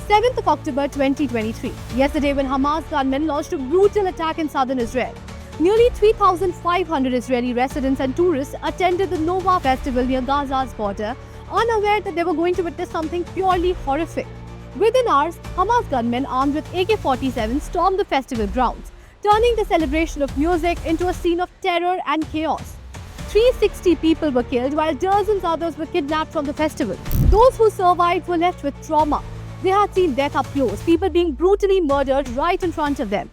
7th of October 2023, yesterday when Hamas gunmen launched a brutal attack in southern Israel. Nearly 3,500 Israeli residents and tourists attended the Nova festival near Gaza's border, unaware that they were going to witness something purely horrific. Within hours, Hamas gunmen armed with AK-47 stormed the festival grounds, turning the celebration of music into a scene of terror and chaos. 360 people were killed while dozens others were kidnapped from the festival. Those who survived were left with trauma. They had seen death up close, people being brutally murdered right in front of them.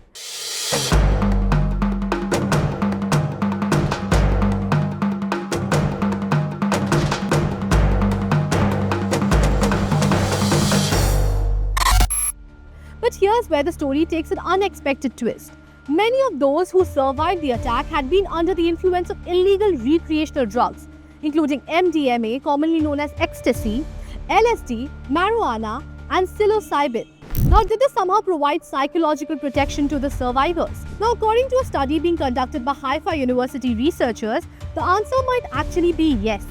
But here's where the story takes an unexpected twist. Many of those who survived the attack had been under the influence of illegal recreational drugs, including MDMA, commonly known as ecstasy, LSD, marijuana, and psilocybin. Now, did this somehow provide psychological protection to the survivors? Now, according to a study being conducted by Haifa University researchers, the answer might actually be yes.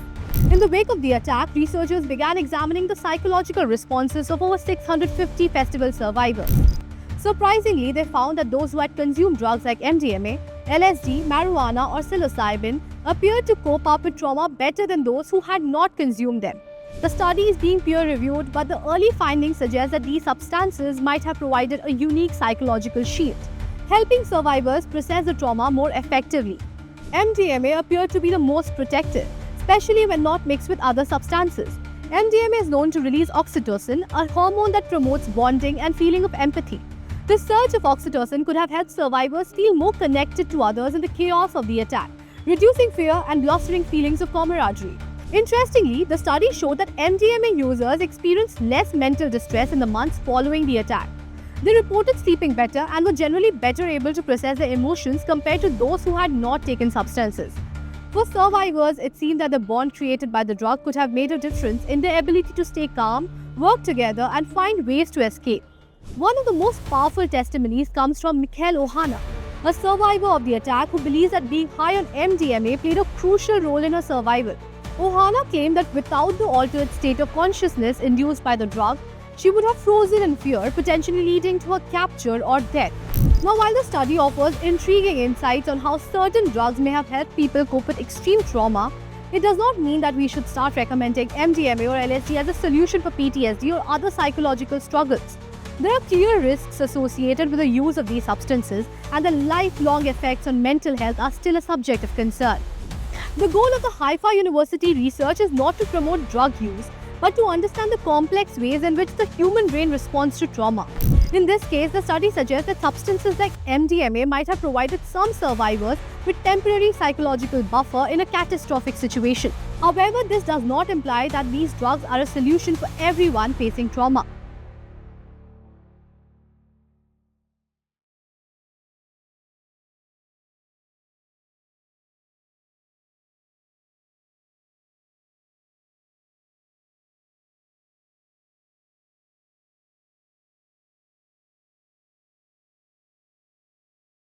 In the wake of the attack, researchers began examining the psychological responses of over 650 festival survivors. Surprisingly, they found that those who had consumed drugs like MDMA, LSD, marijuana, or psilocybin appeared to cope up with trauma better than those who had not consumed them. The study is being peer-reviewed, but the early findings suggest that these substances might have provided a unique psychological shield, helping survivors process the trauma more effectively. MDMA appeared to be the most protective, especially when not mixed with other substances. MDMA is known to release oxytocin, a hormone that promotes bonding and feeling of empathy. The surge of oxytocin could have helped survivors feel more connected to others in the chaos of the attack, reducing fear and blustering feelings of camaraderie. Interestingly, the study showed that MDMA users experienced less mental distress in the months following the attack. They reported sleeping better and were generally better able to process their emotions compared to those who had not taken substances. For survivors, it seemed that the bond created by the drug could have made a difference in their ability to stay calm, work together, and find ways to escape. One of the most powerful testimonies comes from Michael Ohana, a survivor of the attack who believes that being high on MDMA played a crucial role in her survival. Ohana claimed that without the altered state of consciousness induced by the drug, she would have frozen in fear, potentially leading to her capture or death. Now, while the study offers intriguing insights on how certain drugs may have helped people cope with extreme trauma, it does not mean that we should start recommending MDMA or LSD as a solution for PTSD or other psychological struggles. There are clear risks associated with the use of these substances, and the lifelong effects on mental health are still a subject of concern. The goal of the Haifa University research is not to promote drug use, but to understand the complex ways in which the human brain responds to trauma. In this case, the study suggests that substances like MDMA might have provided some survivors with temporary psychological buffer in a catastrophic situation. However, this does not imply that these drugs are a solution for everyone facing trauma.